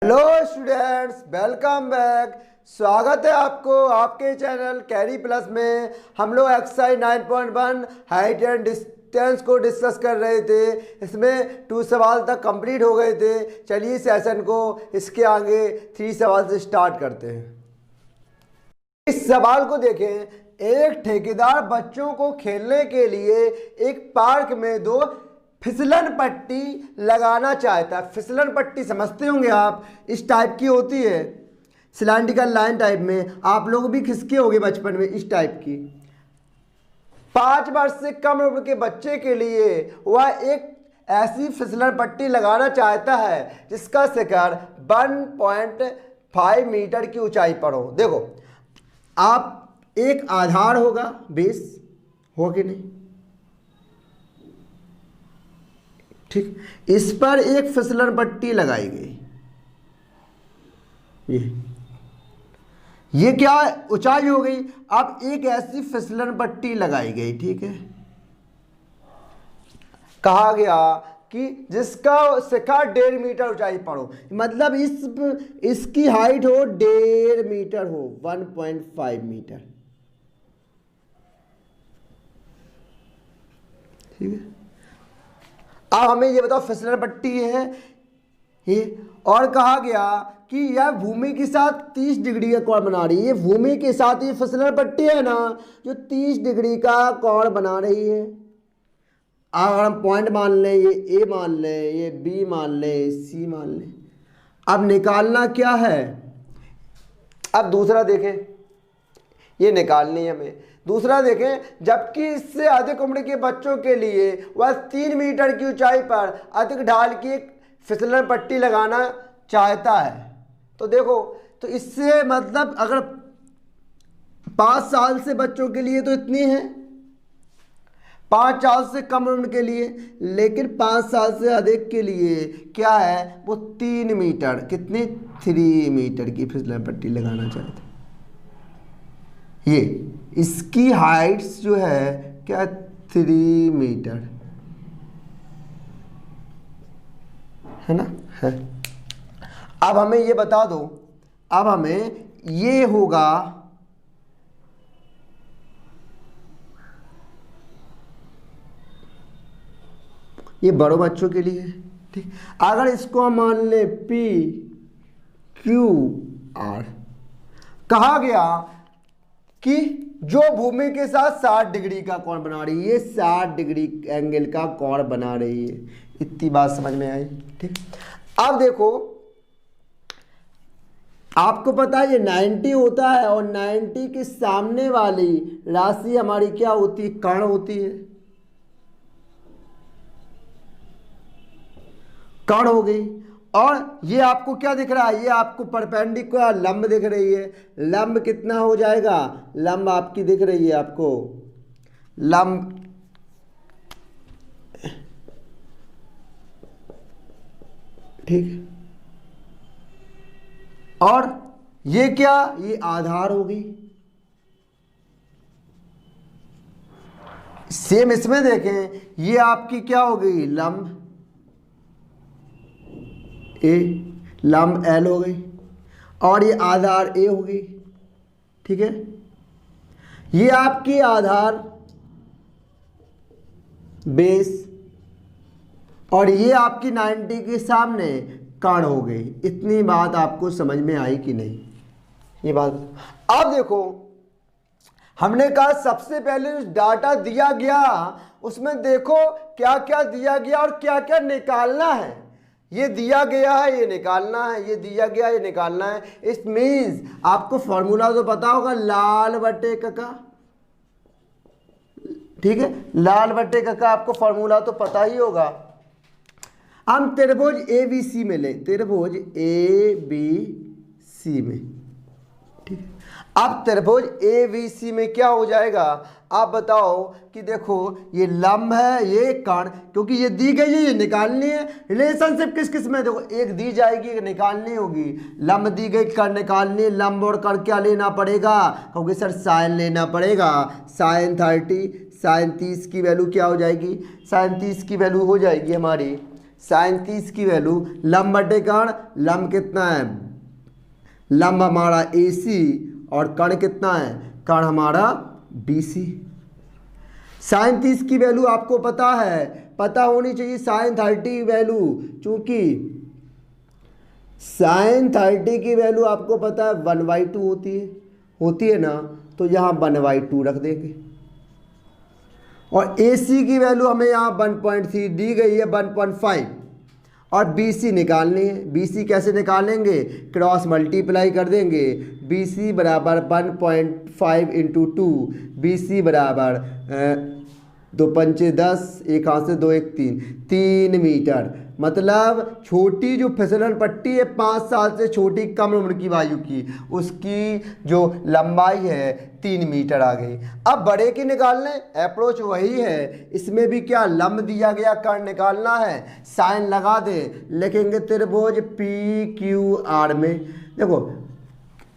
Hello students, welcome back. स्वागत है आपको आपके चैनल कैरी प्लस में। हम लोग एक्सरसाइज 9.1 हाइट एंड डिस्टेंस को डिस्कस कर रहे थे। इसमें 2 सवाल तक कंप्लीट हो गए थे। चलिए सेशन को इसके आगे 3 सवाल से स्टार्ट करते हैं। इस सवाल को देखें। एक ठेकेदार बच्चों को खेलने के लिए एक पार्क में 2 फिसलन पट्टी लगाना चाहता है। फिसलन पट्टी समझते होंगे आप, इस टाइप की होती है, सिलेंड्रिकल लाइन टाइप में। आप लोग भी खिसके होंगे बचपन में इस टाइप की। 5 वर्ष से कम उम्र के बच्चे के लिए वह एक ऐसी फिसलन पट्टी लगाना चाहता है जिसका शिखर 1.5 मीटर की ऊंचाई पर हो। देखो, आप एक आधार होगा, बेस हो कि नहीं, ठीक। इस पर एक फिसलन पट्टी लगाई गई। ये क्या ऊंचाई हो गई। अब एक ऐसी फिसलन पट्टी लगाई गई, ठीक है। कहा गया कि जिसका शिखर 1.5 मीटर ऊंचाई पर हो, मतलब इसकी हाइट हो 1.5 मीटर हो, 1.5 मीटर, ठीक है। अब हमें ये बताओ, फिसलन पट्टी है ये, और कहा गया कि यह भूमि के साथ 30 डिग्री का कोण बना रही है। भूमि के साथ ये फिसलन पट्टी है ना, जो 30 डिग्री का कोण बना रही है। अगर हम पॉइंट मान लें, ये ए मान लें, ये बी मान लें, सी मान लें। अब निकालना क्या है। अब दूसरा देखें, ये निकालनी है हमें। दूसरा देखें, जबकि इससे अधिक उम्र के बच्चों के लिए वह 3 मीटर की ऊंचाई पर अधिक ढाल की एक फिसलन पट्टी लगाना चाहता है। तो देखो, तो इससे मतलब अगर 5 साल से बच्चों के लिए तो इतनी है, 5 साल से कम उम्र के लिए, लेकिन 5 साल से अधिक के लिए क्या है, वो 3 मीटर, कितनी 3 मीटर की फिसलन पट्टी लगाना चाहते हैं। ये इसकी हाइट्स जो है क्या, 3 मीटर है ना, है। अब हमें ये बता दो, अब हमें ये होगा, ये बड़े बच्चों के लिए, ठीक। अगर इसको हम मान लें P Q R, कहा गया कि जो भूमि के साथ 60 डिग्री का कोण बना रही है, 60 डिग्री एंगल का कोण बना रही है। इतनी बात समझ में आई, ठीक। अब देखो, आपको पता है ये 90 होता है, और 90 के सामने वाली राशि हमारी क्या होती है, कर्ण होती है। कर्ण हो गई। और ये आपको क्या दिख रहा है, ये आपको परपेंडिकुलर लंब दिख रही है। लंब कितना हो जाएगा, लंब आपकी दिख रही है आपको, लंब ठीक। और ये क्या, ये आधार हो गई। सेम इसमें देखें, ये आपकी क्या हो गई, लंब ए, लंब एल हो गई, और ये आधार ए हो गई, ठीक है। ये आपकी आधार बेस, और ये आपकी 90 के सामने कर्ण हो गई। इतनी बात आपको समझ में आई कि नहीं, ये बात। अब देखो, हमने कहा सबसे पहले जो डाटा दिया गया उसमें देखो क्या क्या दिया गया और क्या क्या निकालना है। ये दिया गया है, ये निकालना है, ये दिया गया, ये निकालना है। इट मीन्स आपको फॉर्मूला तो पता होगा, लाल बटे कका, ठीक है। लाल बटे कका आपको फॉर्मूला तो पता ही होगा। हम त्रिभुज ABC में लें, त्रिभुज ABC में, ठीक है। अब त्रिभुज ABC में क्या हो जाएगा, आप बताओ कि देखो, ये लंब है, ये कर्ण, क्योंकि ये दी गई है, ये निकालनी है। रिलेशनशिप किस किस में, देखो, एक दी जाएगी, एक निकालनी होगी। लंब दी गई, कर्ण निकालनी है। लंब और कर्ण क्या लेना पड़ेगा, क्योंकि सर साइन लेना पड़ेगा। साइन 30, साइन 30 की वैल्यू क्या हो जाएगी, साइन 30 की वैल्यू हो जाएगी हमारी साइन 30 की वैल्यू लंब बटे कर्ण, लंब कितना है, लंब हमारा AC और कर्ण कितना है, कर्ण हमारा BC। साइन 30 की वैल्यू आपको पता है, पता होनी चाहिए साइन 30 की वैल्यू, चूंकि साइन 30 की वैल्यू आपको पता है 1/2 होती है ना, तो यहाँ 1/2 रख देंगे। और AC की वैल्यू हमें यहाँ 1.3 दी गई है, 1.5, और BC निकालनी है। BC कैसे निकालेंगे, क्रॉस मल्टीप्लाई कर देंगे। BC बराबर 1.5 इंटू 2, BC बराबर 2 पंचे 10, एक हाथ से 2 1 3 मीटर। मतलब छोटी जो फिसलन पट्टी है 5 साल से छोटी कम उम्र की वायु की, उसकी जो लंबाई है 3 मीटर आ गई। अब बड़े की निकालने, अप्रोच वही है, इसमें भी क्या लंब दिया गया, कर्ण निकालना है, साइन लगा दे, लिखेंगे त्रिभुज PQR में। देखो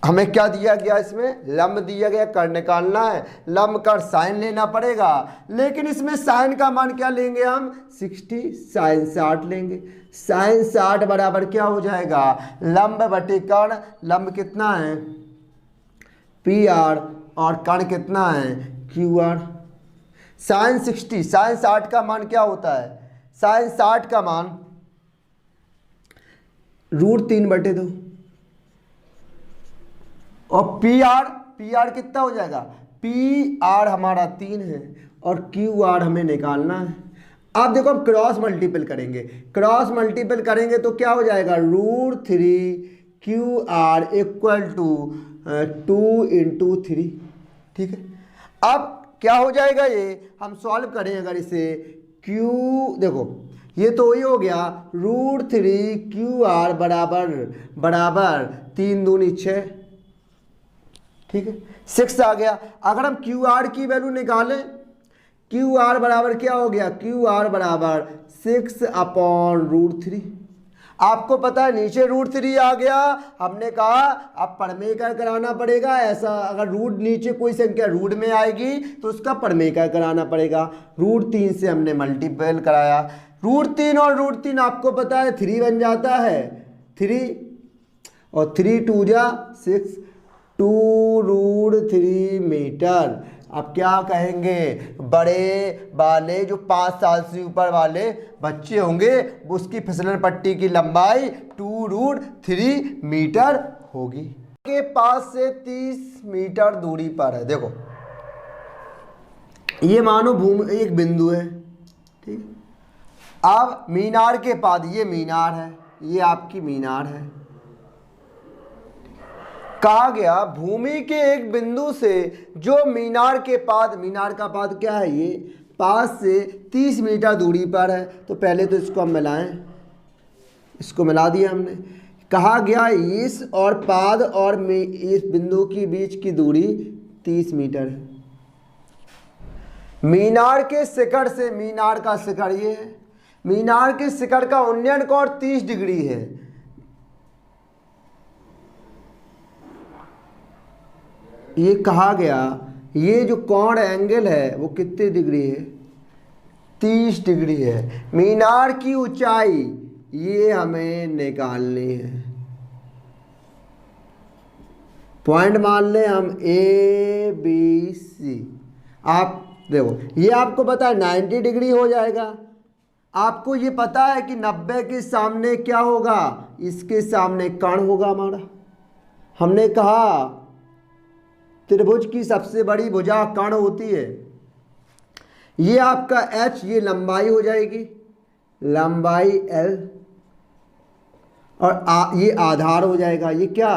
हमें क्या दिया गया, इसमें लंब दिया गया, कर्ण निकालना है, लंब कर साइन लेना पड़ेगा, लेकिन इसमें साइन का मान क्या लेंगे हम, 60, साइन 60 लेंगे। साइन 60 बराबर क्या हो जाएगा, लंब बटे कर्ण, लंब कितना है PR और कर्ण कितना है QR। साइन 60, साइन 60 का मान क्या होता है, साइन 60 का मान √3/2, और PR कितना हो जाएगा, PR हमारा 3 है और QR हमें निकालना है। अब देखो हम क्रॉस मल्टीपल करेंगे, क्रॉस मल्टीपल करेंगे तो क्या हो जाएगा, √3QR इक्वल टू 2 इंटू 3। ठीक है, अब क्या हो जाएगा, ये हम सॉल्व करें अगर इसे, Q देखो ये तो ही हो गया, √3QR बराबर 3 दूनी 6, ठीक है 6 आ गया। अगर हम QR की वैल्यू निकालें, QR बराबर क्या हो गया, QR बराबर 6/√3। आपको पता है नीचे √3 आ गया, हमने कहा अब परमेकर कराना पड़ेगा। ऐसा अगर रूट नीचे कोई संख्या रूट में आएगी तो उसका परमेकर कराना पड़ेगा। √3 से हमने मल्टीपल कराया, √3 और √3 आपको पता है 3 बन जाता है, 3 और 3 2 जा 6, 2√3 मीटर। अब क्या कहेंगे, बड़े वाले जो 5 साल से ऊपर वाले बच्चे होंगे उसकी फिसलन पट्टी की लंबाई 2√3 मीटर होगी। के पास से 30 मीटर दूरी पर है। देखो ये मानो भूमि एक बिंदु है, ठीक। अब मीनार के पास, ये मीनार है, ये आपकी मीनार है। कहा गया भूमि के एक बिंदु से जो मीनार के पाद, मीनार का पाद क्या है, ये पास से 30 मीटर दूरी पर है। तो पहले तो इसको हम मिलाएं, इसको मिला दिया हमने। कहा गया इस और पाद और इस बिंदु के बीच की दूरी 30 मीटर है। मीनार के शिखर से, मीनार का शिखर ये है, मीनार के शिखर का उन्नयन कोण 30 डिग्री है। ये कहा गया ये जो कोण एंगल है वो कितने डिग्री है, 30 डिग्री है। मीनार की ऊंचाई ये हमें निकालनी है। पॉइंट मान लें हम ABC। आप देखो ये आपको पता है 90 डिग्री हो जाएगा। आपको ये पता है कि 90 के सामने क्या होगा, इसके सामने कर्ण होगा हमारा। हमने कहा त्रिभुज की सबसे बड़ी भुजा कर्ण होती है। ये आपका H, ये लंबाई हो जाएगी, लंबाई L, और ये आधार हो जाएगा, ये क्या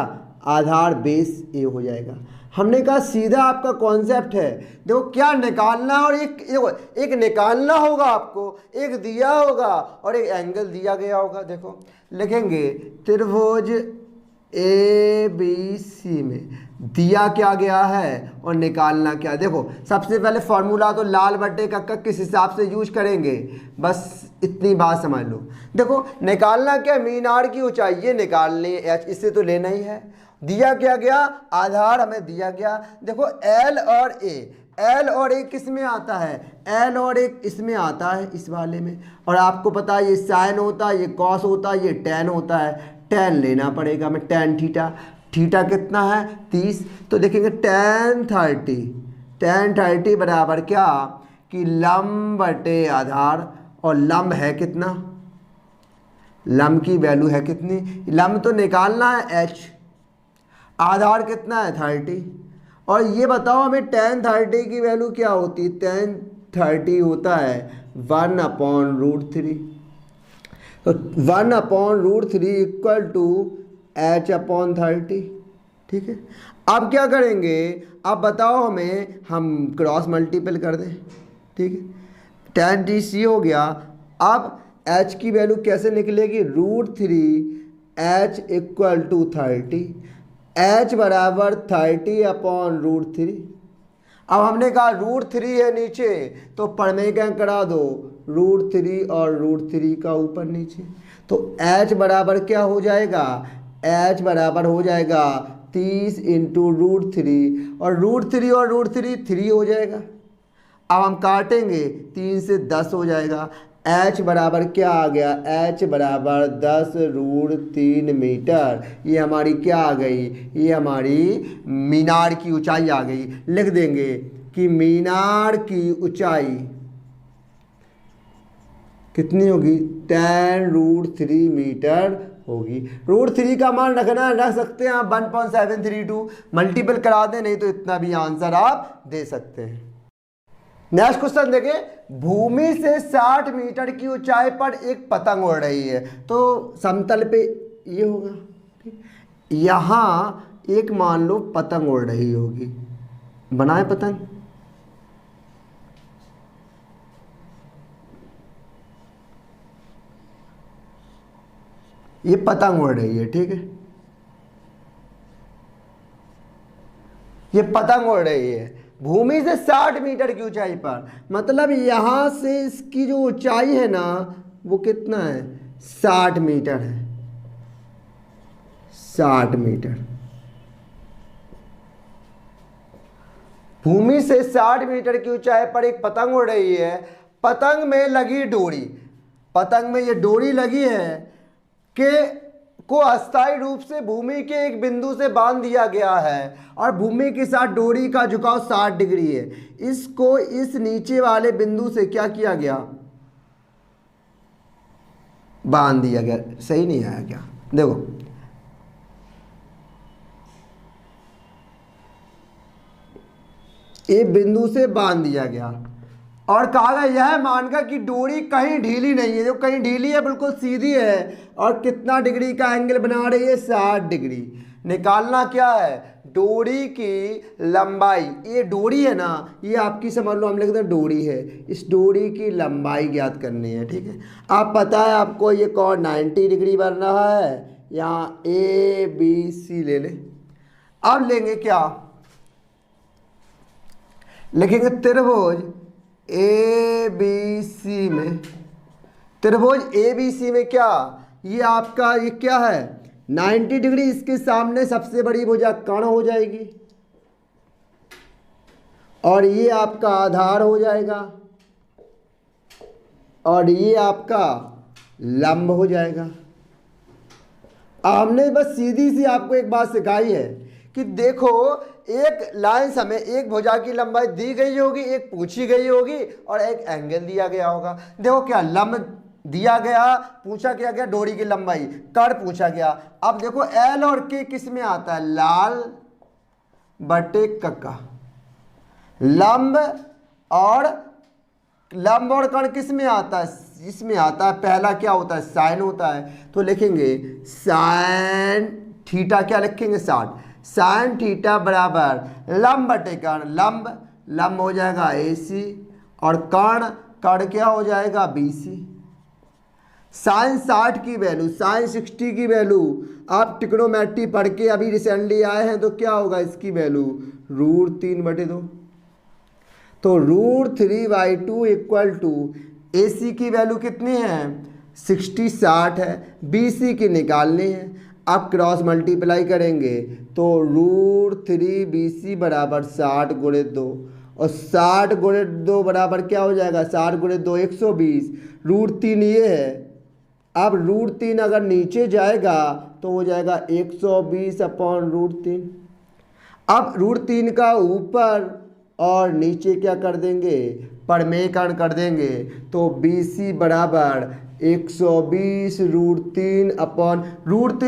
आधार बेस A हो जाएगा। हमने कहा सीधा आपका कॉन्सेप्ट है। देखो क्या निकालना, और एक निकालना होगा आपको, एक दिया होगा और एक एंगल दिया गया होगा। देखो लिखेंगे त्रिभुज ABC में दिया क्या गया है और निकालना क्या। देखो सबसे पहले फॉर्मूला तो लाल बट्टे का किस हिसाब से यूज करेंगे, बस इतनी बात समझ लो। देखो निकालना क्या, मीनार की ऊंचाई ये निकालनी है, H इससे तो लेना ही है। दिया क्या गया, आधार हमें दिया गया। देखो L और A, एल और एक किस में आता है, एल और एक इसमें आता है इस वाले में। और आपको पता है ये साइन होता है, ये कॉस होता है, ये टेन होता है। टेन लेना पड़ेगा हमें, टेन थीटा। थीटा कितना है 30, तो देखेंगे टेन 30, टेन 30 बराबर क्या कि लंब बटे आधार। और लंब है कितना, लंब की वैल्यू है कितनी, लंब तो निकालना है एच, आधार कितना है 30। और ये बताओ हमें टेन 30 की वैल्यू क्या होती है, टेन 30 होता है 1/√3। तो 1/√3 इक्वल टू h/30। ठीक है, अब क्या करेंगे, अब बताओ हमें, हम क्रॉस मल्टीपल कर दें। ठीक है, टेन डी सी हो गया। अब h की वैल्यू कैसे निकलेगी, √3 h इक्वल टू 30, h बराबर 30/√3। अब हमने कहा √3 है नीचे, तो परमेय क्या करा दो, √3 और √3 का ऊपर नीचे। तो h बराबर क्या हो जाएगा, h बराबर हो जाएगा 30 इंटू √3, और √3 और √3 3 हो जाएगा। अब हम काटेंगे, 3 से 10 हो जाएगा। h बराबर क्या आ गया, h बराबर 10√3 मीटर। ये हमारी क्या आ गई, ये हमारी मीनार की ऊंचाई आ गई। लिख देंगे कि मीनार की ऊंचाई कितनी होगी, 10√3 मीटर होगी। √3 का मान रखना है, रख सकते हैं आप 1.732, मल्टीपल करा दें, नहीं तो इतना भी आंसर आप दे सकते हैं। नेक्स्ट क्वेश्चन देखें, भूमि से 60 मीटर की ऊंचाई पर एक पतंग उड़ रही है। तो समतल पे ये होगा, यहाँ एक मान लो पतंग उड़ रही होगी, बनाए पतंग। ये पतंग उड़ रही है, ठीक है, ये पतंग उड़ रही है भूमि से 60 मीटर की ऊंचाई पर। मतलब यहां से इसकी जो ऊंचाई है ना, वो कितना है, 60 मीटर है, 60 मीटर। भूमि से 60 मीटर की ऊंचाई पर एक पतंग उड़ रही है। पतंग में लगी डोरी, पतंग में ये डोरी लगी है कि को अस्थायी रूप से भूमि के एक बिंदु से बांध दिया गया है, और भूमि के साथ डोरी का झुकाव 60 डिग्री है। इसको इस नीचे वाले बिंदु से क्या किया गया, बांध दिया गया। सही नहीं आया क्या, देखो एक बिंदु से बांध दिया गया, और कहा गया यह मानकर कि डोरी कहीं ढीली नहीं है, जो कहीं ढीली है बिल्कुल सीधी है, और कितना डिग्री का एंगल बना रही है, 60 डिग्री। निकालना क्या है, डोरी की लंबाई। ये डोरी है ना, ये आपकी समझ लो, हम लिखते हैं डोरी है, इस डोरी की लंबाई ज्ञात करनी है। ठीक है, आप पता है आपको ये कौन 90 डिग्री बन रहा है, यहाँ ABC ले ले। अब लेंगे क्या, लिखेंगे त्रिभुज ABC में, त्रिभुज ABC में क्या, ये आपका ये क्या है 90 डिग्री, इसके सामने सबसे बड़ी भुजा कर्ण हो जाएगी, और ये आपका आधार हो जाएगा, और ये आपका लंब हो जाएगा। हमने बस सीधी सी आपको एक बात सिखाई है कि देखो, एक लाइन हमें एक भुजा की लंबाई दी गई होगी, एक पूछी गई होगी, और एक एंगल दिया गया होगा। देखो क्या लंब दिया गया, पूछा क्या गया डोरी की लंबाई, कर्ण पूछा गया। अब देखो L और K किस में आता है, लाल बटे कक्का। लंब और कर्ण किस में आता है, इसमें आता है। पहला क्या होता है, साइन होता है। तो लिखेंगे साइन थीटा, क्या लिखेंगे 60, साइन थीटा बराबर लंब बटे कर्ण, लंब हो जाएगा AC, और कर्ण क्या हो जाएगा BC। साइन 60 की वैल्यू, साइन 60 की वैल्यू आप ट्रिग्नोमेट्री पढ़ के अभी रिसेंटली आए हैं, तो क्या होगा इसकी वैल्यू √3/2। तो √3/2 इक्वल टू AC की वैल्यू कितनी है 60, 60 है, BC की निकालनी है। अब क्रॉस मल्टीप्लाई करेंगे तो √3BC बराबर 60 × 2, और 60 गुणे 2 बराबर क्या हो जाएगा, 60 गुणे 2 120, √3 ये है। अब √3 अगर नीचे जाएगा तो हो जाएगा 120/√3। अब √3 का ऊपर और नीचे क्या कर देंगे, परमेयकरण कर देंगे, तो BC बराबर 120√3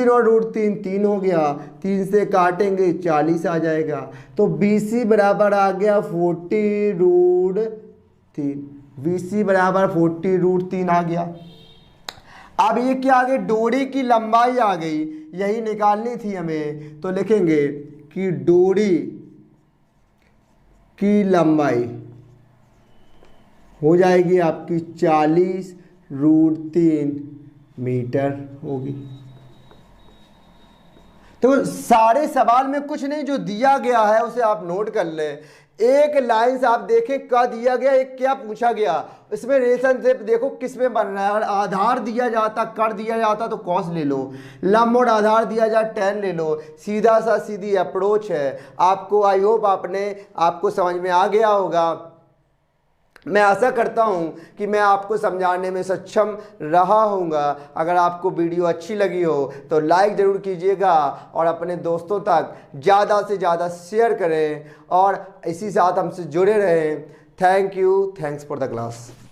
और √3 3 हो गया, 3 से काटेंगे 40 आ जाएगा। तो BC बराबर आ गया 40√3। BC बराबर 40√3 आ गया। अब ये क्या आ गई, डोरी की लंबाई आ गई, यही निकालनी थी हमें। तो लिखेंगे कि डोरी की लंबाई हो जाएगी आपकी 40√3 मीटर होगी। तो सारे सवाल में कुछ नहीं, जो दिया गया है उसे आप नोट कर लें। एक लाइन से आप देखें क्या दिया गया, एक क्या पूछा गया, इसमें रिलेशनशिप देखो किस में बन रहा है। अगर आधार दिया जाता, कर दिया जाता तो कॉस ले लो, लंब और आधार दिया जाए tan ले लो। सीधा सा सीधी अप्रोच है आपको। आई होप आपको समझ में आ गया होगा। मैं आशा करता हूं कि मैं आपको समझाने में सक्षम रहा हूँगा। अगर आपको वीडियो अच्छी लगी हो तो लाइक ज़रूर कीजिएगा और अपने दोस्तों तक ज़्यादा से ज़्यादा शेयर करें और इसी साथ हमसे जुड़े रहें। Thank you, thanks for the class.